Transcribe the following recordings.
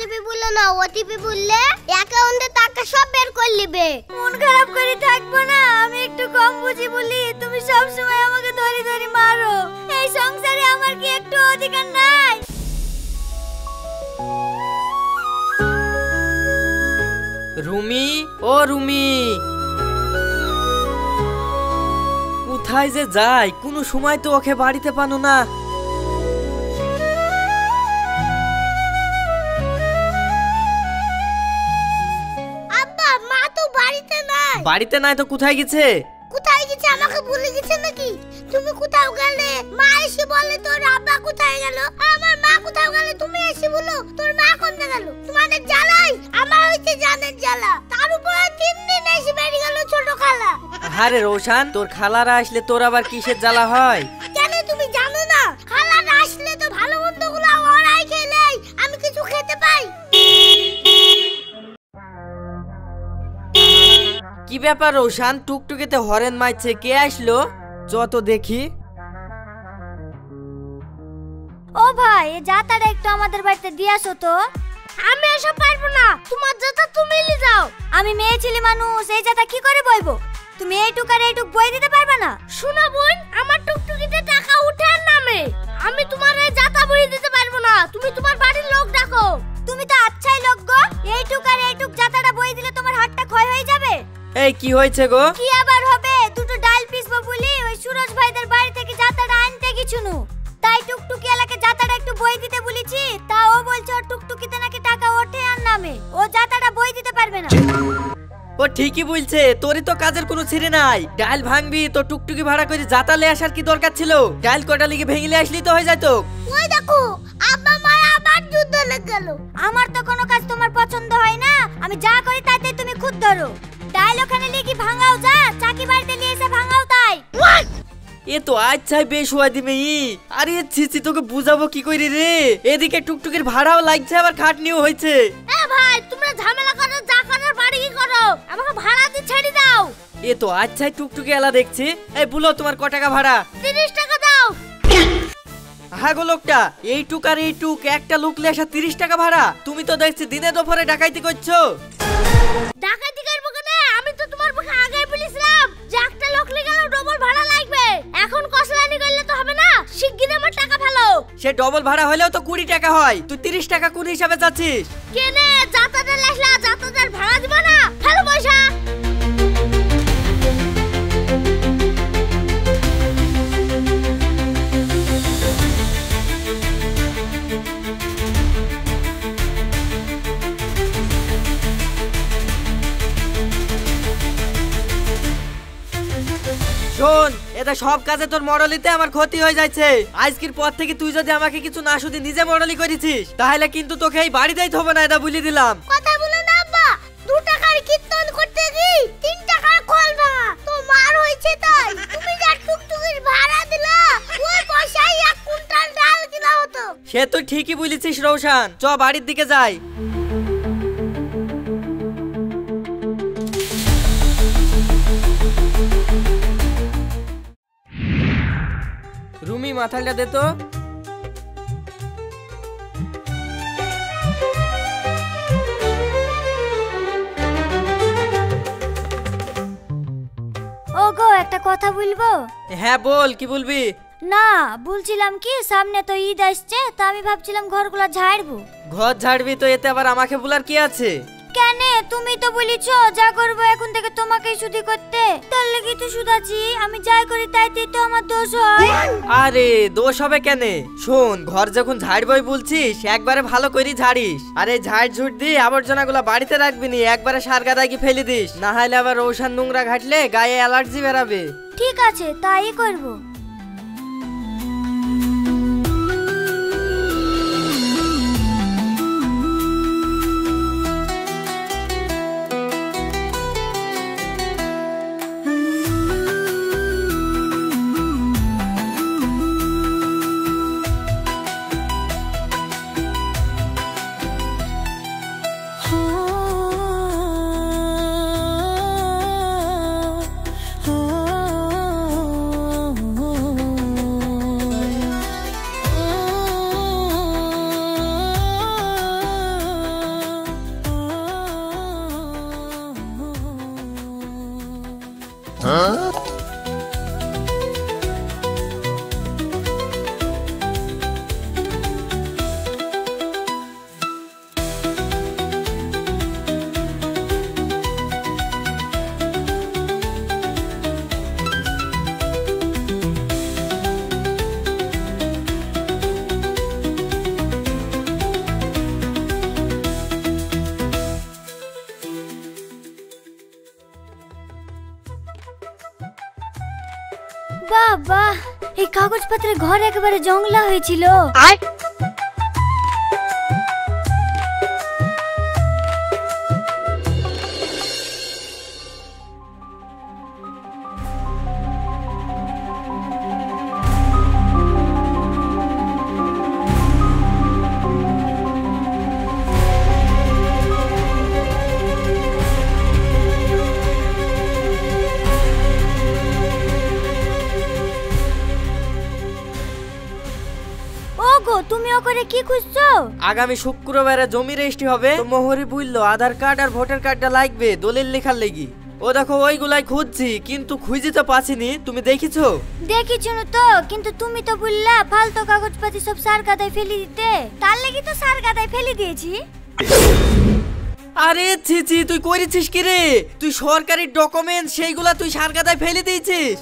OTP বললে না, OTP বললে অ্যাকাউন্টে টাকা সব বের করে নেবে। মন খারাপ করে থাকবো না, আমি একটু কম বুঝি বলি তুমি সব সময় আমাকে ধরে ধরে মারো। এই সংসারে আমার কি একটু অধিকার নাই? রুমি, ও রুমি, কোথায় যে যাই কোনো সময় তো ওকে বাড়িতে পানো না। আব্বা মা তো বাড়িতে নাই। বাড়িতে নাই তো কোথায় গেছে? কোথায় গেছে আমাকে ভুলে গেছে নাকি? তুমি কোথাও গেলে মা এসে বলে তোর আব্বা কোথায় গেল, আমার মা কোথাও গেলে তুমি এসে বলো তোর মা কোথায় গেল। তোমাদের জ্বালাই আমার হইছে জানের জ্বালা, তার উপর 3 দিন এসে বেরিয়ে গেল ছোট খালা। আরে রোশান, তোর খালারা আসলে তোর আবার কিসের জ্বালা হয়? কেন তুমি জানো না? খালারা আসলে তো ভালো মন্দগুলো ওরাই খেলে আমি কিছু খেতে পাই। কি ব্যাপার রোশান, টুকটুকিতে হরেন মাইছে, কে আসলো? যত দেখি। ও ভাই, এই জাতাটা একটু আমাদের বাড়িতে দিয়ে আসো তো। আমি এসব পারবো না, তোমার জাতা তুমি নিয়ে যাও। আমি মেয়ে ছেলে মানুষ, এই জাতা কি করে বইবো? তুমি এইটুক আর এইটুক বই দিতে পারবে না? শোনো বোন, আমার টুকটুকিতে টাকা উঠে নামে, আমি তোমার এই জাতা বই দিতে পারবো না। তুমি তোমার বাড়ির লোক ডাকো। তুমি তো আচ্ছাই লোক গো, এইটুক আর এইটুক জাতাটা বই দিলে তোমার হাতটা ক্ষয় হয়ে যাবে। এই কি হয়েছে গো? কি আবার হবে, দুটো ডাল পিসবো বলি ওই সুরজ ভাইদের বাড়ি থেকে জাতাটা আনতে গেছুনু, তাই টুকটুকি এলাকে জাতাটা একটু বই দিতে বলেছি। তা ও বলছে ওর টুকটুকিতে নাকি টাকা ওঠে আর নামে, ও জাতাটা বই দিতে পারবে না। ও ঠিকই বলছে, তোরই তো কাজের কোনো ছিঁড়ে নাই। ডাল ভাঙবি তো টুকটুকি ভাড়া করে জাতালে আসার কি দরকার ছিল? ডাল কটা লিগে ভেঙে আসলি তো হয়ে যেত। ওই দেখো আব্বা মা আবার যুদ্ধ লেগে গেল। আমার তো কোনো কাজ তোমার পছন্দ হয় না, আমি যা করি তাতে তুমি খুদ ধরো। ডাল ওখানে লিখি ভাঙাও, যা চাকি বাড়িতে নিয়ে এসে ভাঙাও। তাই এ তো আচ্ছাই বেশ হওয়া দিবে। আরে ছিছি, তোকে বুঝাবো কি করি রে? এদিকে টুকটুকির ভাড়াও লাগছে, আবার খাটনিও হয়েছে। এ ভাই, তোমরা ঝামেলা করো, যা করার বাড়ি কি করো, আমাকে ভাড়া দিয়ে ছেড়ে দাও। এ তো আচ্ছাই টুকটুকি এলা দেখছি। এই বলো তোমার ক টাকা ভাড়া? 30 টাকা দাও। হ্যাঁ গো লোকটা, এইটুক আর এইটুক একটা লোক লে আসা 30 টাকা ভাড়া? তুমি তো দেখছি দিনে দুপুরে ডাকাইতি করছো। ডাকাতি করবো কেন? আমি তো তোমার মুখে আগেই বলেছিলাম যে একটা লোক লে গেল ডবল ভাড়া লাগবে। এখন কসলানি করলে তো হবে না, শিগগির আমার টাকা ফেলো। সে ডবল ভাড়া হলেও তো 20 টাকা হয়, তুই 30 টাকা কোন হিসাবে যাচ্ছিস? কেনে যাতাদের লাসলা যাতাদের ভাড়া দিব না, ফেলো পয়সা। শোন, এটা সব কাজে তোর মডলিতে আমার ক্ষতি হয়ে যাচ্ছে। আজকের পর থেকে তুই যদি আমাকে কিছু না শুধু নিজে মডলি করেছিস, তাহলে কিন্তু তোকে এই বাড়ি যাইতে হবে না, এটা বলে দিলাম। কথা বলে না আব্বা, 2 টাকার কীর্তন করতে গিয়ে 3 টাকার কল ভাঙা তো মার হয়েছে। তাই তুমি যা টুকটুকির ভাড়া দিলা, ওই পয়সায় 1 কুইন্টাল ডাল কিনা হতো। সে তুই ঠিকই বলেছিস রৌশান, চ বাড়ির দিকে যাই। রুমি, মাথাটা দে তো। ওগো, একটা কথা বলবো? হ্যাঁ বল, কি বলবি? না, বলছিলাম কি সামনে তো ঈদ আসছে, তো আমি ভাবছিলাম ঘরগুলো ঝাড়বো। ঘর ঝাড়বি তো এতে আবার আমাকে বলার কি আছে? কেন, তুমি তো বলেছো যা করবো এখন থেকে তোমাকেই শুধু করতে, তার লাগি তো শুধাছি। আমি যাই করি তাইতেই তো আমার দোষ হয়। আরে দোষ হবে কেন? শোন, ঘর যখন ঝাড়বই বলছিস একবারে ভালো করে ঝাড়িস। আর এই ঝাড় ঝুট দিয়ে আবর্জনাগুলো বাড়িতে রাখবি নি, একবারে সার গাদায় কি ফেলে দিস, না হলে আবার রৌশান নোংরা ঘাটলে গায়ে অ্যালার্জি বেরাবে। ঠিক আছে, তাই করবো। বাহ বাহ, এই কাগজপত্রের ঘর একেবারে জংলা হয়েছিল। তুমি ওখানে কি খুঁজছো? আগামী শুক্রবারে জমি রেজিস্ট্রি হবে, তো মোহরি বললো আধার কার্ড আর ভোটার কার্ডটা লাগবে দলিল লেখার লেগি। ও দেখো ওইগুলাই খুঁজছি, কিন্তু খুঁজে তো পাচ্ছিনি। তুমি দেখিছো? দেখিছো না তো, কিন্তু তুমি তো বললা ফালতু কাগজপাতি সব সার গাদায় ফেলে দিতে, তার লাগি তো সার গাদায় ফেলে দিয়েছি। আরে ছি ছি, তুই করেছিস কি রে? তুই সরকারি ডকুমেন্ট সেইগুলা তুই সার গাদায় ফেলে দিয়েছিস?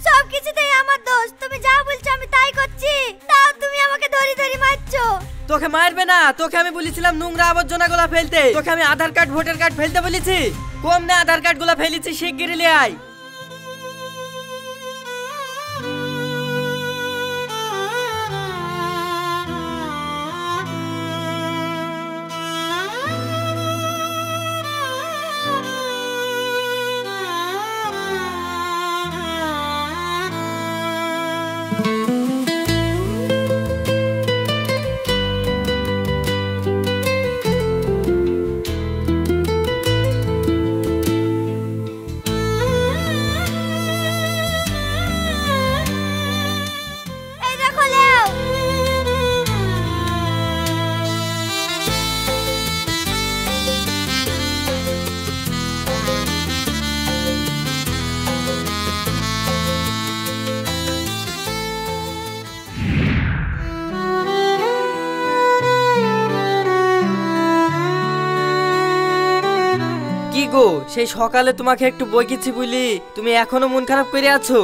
সবকিছুতেই আমার দোষ। তুমি যা বলছো আমি তাই করছি, তাও তুমি আমাকে ধরি ধরি মারছো। তোকে মারবে না, তোকে আমি বলেছিলাম নোংরা আবর্জনা গুলা ফেলতে। তোকে আমি আধার কার্ড ভোটার কার্ড ফেলতে বলেছি? কম না আধার কার্ড গুলা ফেলেছি, শিগগিরই নিয়ে আয়। গো, সেই সকালে তোমাকে একটু বকেছি বলি তুমি এখনো মন খারাপ করে আছো?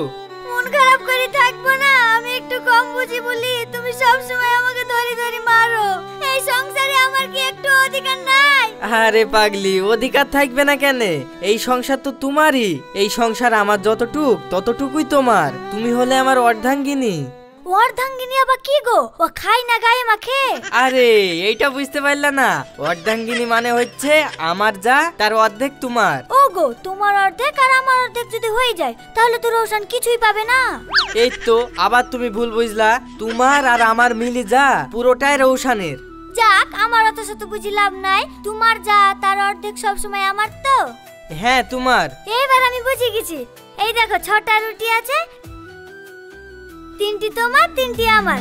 মন খারাপ করে থাকবো না, আমি একটু কম বুঝি বলি তুমি সব সময় আমাকে ধরে ধরে মারো। এই সংসারে আমার কি একটু অধিকার নাই? আরে পাগলি, অধিকার থাকবে না কেন? এই সংসার তো তোমারই। এই সংসার আমার যতটুক ততটুকুই তোমার। তুমি হলে আমার অর্ধাঙ্গিনী। অর্ধাঙ্গিনী আবার কি গো? ও খাই না গায়ে মাখে? আরে এইটা বুঝতে পারলা না? অর্ধাঙ্গিনী মানে হচ্ছে আমার যা তার অর্ধেক তোমার। ও গো, তোমার অর্ধেক আর আমার অর্ধেক যদি হয়ে যায় তাহলে তো রোশন কিছুই পাবে না। এই তো আবার তুমি ভুল বুঝলা। তোমার আর আমার মিলি যা পুরোটাই রৌশানের। যাক, আমার অত শত বুঝি লাভ নাই। তোমার যা তার অর্ধেক সব সময় আমার তো? হ্যাঁ তোমার। এইবার আমি বুঝে গেছি। এই দেখো 6টা রুটি আছে, 3টি তোমার 3টি আমার।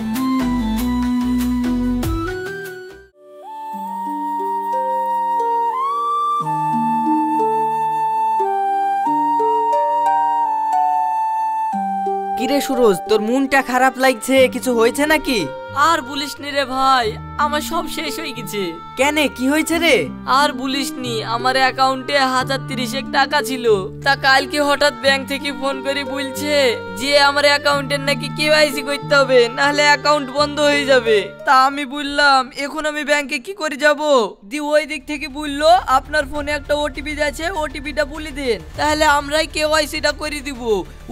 কিরে সুরজ, তোর মনটা খারাপ লাগছে, কিছু হয়েছে নাকি? আর বলিসনি রে ভাই, আমার সব শেষ হয়ে গেছে। কেন, কি হয়েছে রে? আর বলিসনি, আমার অ্যাকাউন্টে 1030 টাকা ছিল। তা কালকে হঠাৎ ব্যাংক থেকে ফোন করে বলছে যে আমার অ্যাকাউন্টের নাকি কেওয়াইসি করতে হবে, নাহলে অ্যাকাউন্ট বন্ধ হয়ে যাবে। তা আমি বললাম এখন আমি ব্যাংকে কি করে যাব? দি ওই দিক থেকে বললো আপনার ফোনে একটা ওটিপি আছে, ওটিপিটা বলে দেন, তাহলে আমরাই কেওয়াইসিটা করে দিব।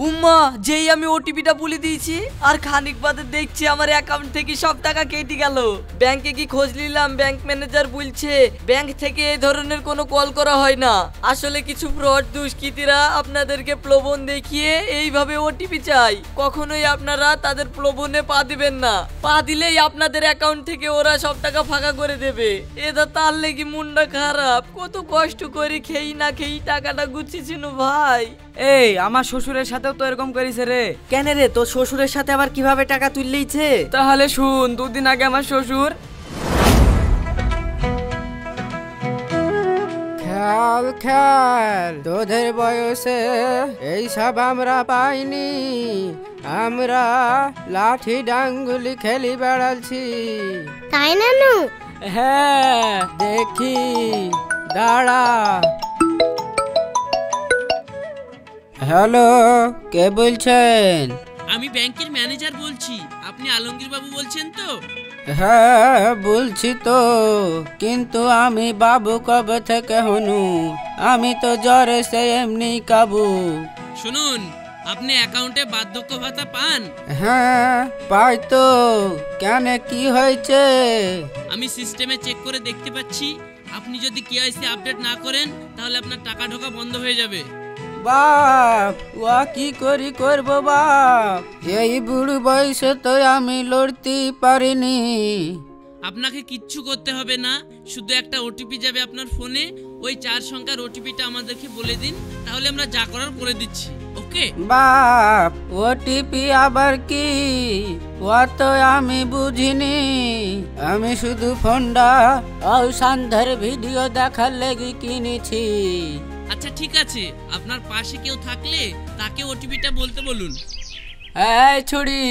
উম্মা, যেই আমি ওটিপিটা বলে দিয়েছি আর খানিক বাদে দেখছি আমার অ্যাকাউন্ট থেকে সব টাকা কেটে গেল। ব্যাংকে কি খোঁজ নিলাম, ব্যাংক ম্যানেজার বলছে ব্যাংক থেকে এই ধরনের কোনো কল করা হয় না। আসলে কিছু ফ্রড দুষ্কৃতীরা আপনাদেরকে প্রলোভন দেখিয়ে এইভাবে ওটিপি চাই। কখনোই আপনারা তাদের প্রলোভনে পা দিবেন না। পা দিলেই আপনাদের অ্যাকাউন্ট থেকে ওরা সব টাকা ফাঁকা করে দেবে। এটা তার লেগে মুন্ডা খারাপ। কত কষ্ট করে খেই না খেই টাকাটা গুছিয়েছিল ভাই। এই আমার শ্বশুরের সাথেও তো এরকম করেছে রে। কেন রে, তোর শ্বশুরের সাথে আবার কিভাবে টাকা তুললেইছে? তাহলে শুন, 2 দিন আগে আমার শ্বশুর খেয়াল খেয়াল, তোদের বয়সে এইসব আমরা পাইনি। আমরা লাঠি ডাঙ্গুলি খেলি বেড়াচ্ছি। তাই নানু? হ্যাঁ দেখি, দাঁড়া। হ্যালো, কে বলছেন? আমি ব্যাংকের ম্যানেজার বলছি। আপনি আলমগীর বাবু বলছেন তো? হ্যাঁ বলছি তো, কিন্তু আমি বাবু কবে থেকে হনু? আমি তো জ্বরে সে এমনি কাবু। শুনুন, আপনি অ্যাকাউন্টে বার্ধক্য ভাতা পান? হ্যাঁ পাই তো, কেন কি হয়েছে? আমি সিস্টেমে চেক করে দেখতে পাচ্ছি, আপনি যদি কেওয়াইসি আপডেট না করেন তাহলে আপনার টাকা ঢোকা বন্ধ হয়ে যাবে। বাপ ওয়া কি করি করবো বাপ, এই বুড়ো বয়সে তো আমি লড়তে পারিনি। আপনাকে কিচ্ছু করতে হবে না, শুধু একটা ওটিপি যাবে আপনার ফোনে। ওই 4 সংখ্যার ওটিপিটা আমাদেরকে বলে দিন, তাহলে আমরা যা করার করে দিচ্ছি। ওকে বাপ ওটিপি আবার কি? ও তো আমি বুঝিনি। আমি শুধু ফোনটা সন্ধ্যার ভিডিও দেখার লেগে কিনেছি। আচ্ছা ঠিক আছে, আপনার পাশে কেউ থাকলে তাকে ওটিপিটা বলতে বলুন। এই ছুরি,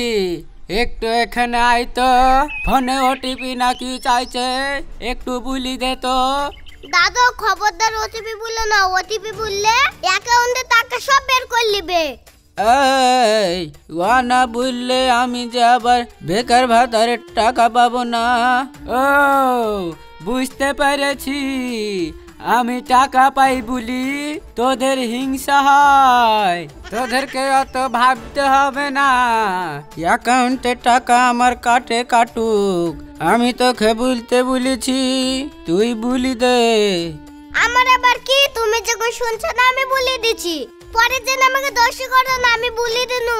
একটু এখানে আয় তো। ফোনে ওটিপি নাকি চাইছে, একটু বলি দে তো। দাদু খবরদার ওটিপি বললো না, ওটিপি বললে অ্যাকাউন্টে টাকা সব বের করে নেবে। এই ওয়া না বললে আমি যে আবার বেকার ভাতার টাকা পাবো না। ও বুঝতে পেরেছি, আমি টাকা পাই বলি তোদের হিংসা হয়। তোদেরকে অত ভাবতে হবে না, অ্যাকাউন্টে টাকা আমার কাটুক। আমি তোকে বলতে বলেছি, তুই বলি দে। আমার আবার কি, তুমি যখন শুনছো না আমি বলে দিচ্ছি, পরে যেন আমাকে দোষী করো না, আমি বলে দিনু।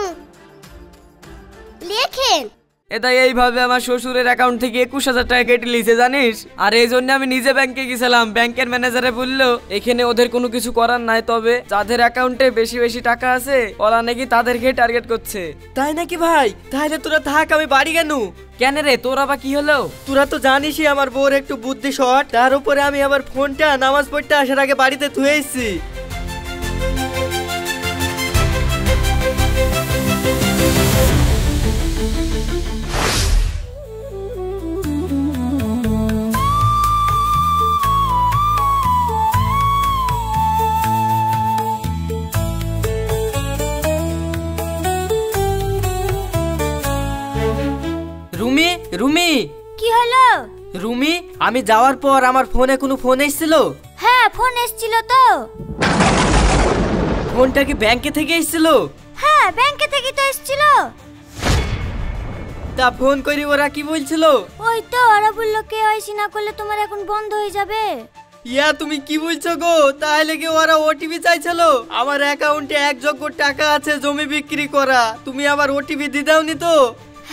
লেখেন এটা এইভাবে আমার শ্বশুরের অ্যাকাউন্ট থেকে 21,000 টাকা কেটে লিছে জানিস। আর এই জন্য আমি নিজে ব্যাংকে গেছিলাম, ব্যাংকের ম্যানেজারে বললো এখানে ওদের কোনো কিছু করার নাই, তবে যাদের অ্যাকাউন্টে বেশি বেশি টাকা আছে ওরা নাকি তাদেরকে টার্গেট করছে। তাই নাকি ভাই? তাহলে তোরা থাক, আমি বাড়ি কেন? কেন রে, তোর আবার কি হলো? তোরা তো জানিসই আমার বউর একটু বুদ্ধি শর্ট, তার উপরে আমি আবার ফোনটা নামাজ পড়তে আসার আগে বাড়িতে ধুয়ে এসেছি। রুমি, রুমি, কি হলো? রুমি, আমি যাওয়ার পর আমার ফোনে কোনো ফোন এসেছিল? হ্যাঁ ফোন এসেছিল তো। ফোনটা কি ব্যাংকে থেকে এসেছিল? হ্যাঁ ব্যাংকে থেকে তো এসেছিল। তা ফোন করি ওরা কি বলছিল? ওই তো ওরা বললো কেওয়াইসি না করলে তোমার এখন বন্ধ হয়ে যাবে। ইয়া তুমি কি বলছো গো? তাহলে কি ওরা ওটিপি চাইছিল? আমার অ্যাকাউন্টে 1 যোগ্য টাকা আছে জমি বিক্রি করা, তুমি আবার ওটিপি দিয়ে দাওনি তো?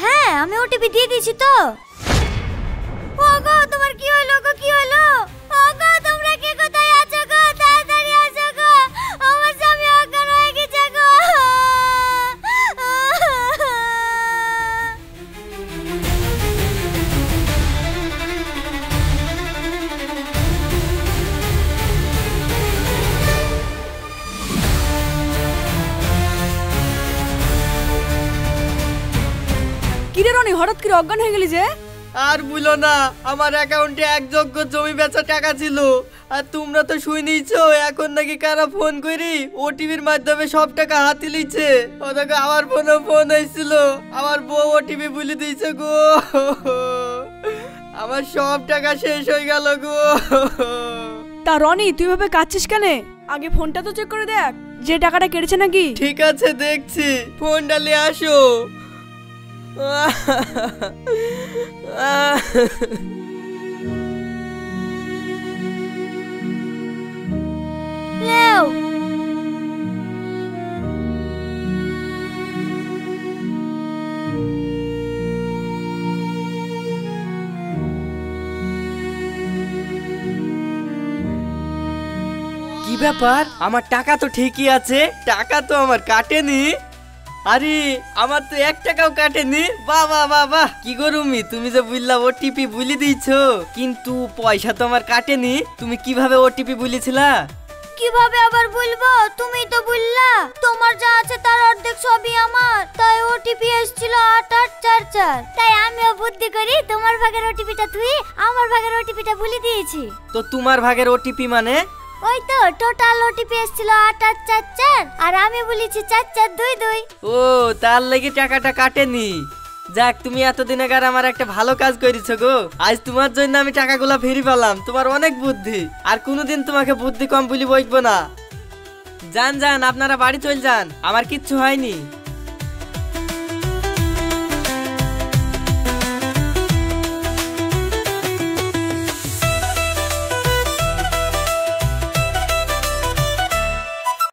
হ্যাঁ আমি ওটিপি দিয়ে দিয়েছি তো। ওগো তোমার কি হলো গো, কি হলো? ওগো তোমরা কে কোথায় আছো গো? তাড়াতাড়ি আসো গো, আমার স্বামী অজ্ঞান হয়ে গেছে গো। কিরে রনি, হঠাৎ করে অজ্ঞান হয়ে গেলি যে? আর বলো না, আমার অ্যাকাউন্টে 1 যোগ্য জমি বেচা টাকা ছিল, আর তোমরা তো শুনেইছো এখন নাকি কারা ফোন করি ওটিপির মাধ্যমে সব টাকা হাতে লিছে। ওদেরকে আমার ফোনে ফোন হয়েছিল, আমার বউ ওটিপি বলে দিয়েছে গো। আমার সব টাকা শেষ হয়ে গেল গো। তা রনি তুই ভাবে কাঁদছিস কেন? আগে ফোনটা তো চেক করে দেখ যে টাকাটা কেটেছে নাকি। ঠিক আছে দেখছি, ফোনটা নিয়ে আসো। লেও কি ব্যাপার, আমার টাকা তো ঠিকই আছে, টাকা তো আমার কাটেনি। আরে আমার তো 1 টাকাও কাটেনি। বাহ বাহ বাহ বাহ, কি গো রুমি, তুমি যে বললা ওটিপি বলে দিয়েছো, কিন্তু পয়সা তো আমার কাটেনি। তুমি কিভাবে ওটিপি বলেছিলা? কিভাবে আবার বলবো, তুমি তো বললা তোমার যা আছে তার অর্ধেক সবই আমার, তাই ওটিপি এসেছিল 8844। তাই আমিও বুদ্ধি করি তোমার ভাগের ওটিপিটা তুই আমার ভাগের ওটিপিটা বলে দিয়েছি। তো তোমার ভাগের ওটিপি মানে? ওই তো টোটাল ওটিপি এসেছিল 8844 আর আমি বলেছি 4422। ও তার লাগি টাকাটা কাটেনি। যাক, তুমি এতদিন আগে আমার একটা ভালো কাজ করেছো গো। আজ তোমার জন্য আমি টাকাগুলা ফিরে পেলাম। তোমার অনেক বুদ্ধি, আর কোনোদিন তোমাকে বুদ্ধি কম বলি বইকবো না। যান যান, আপনারা বাড়ি চলে যান, আমার কিচ্ছু হয়নি।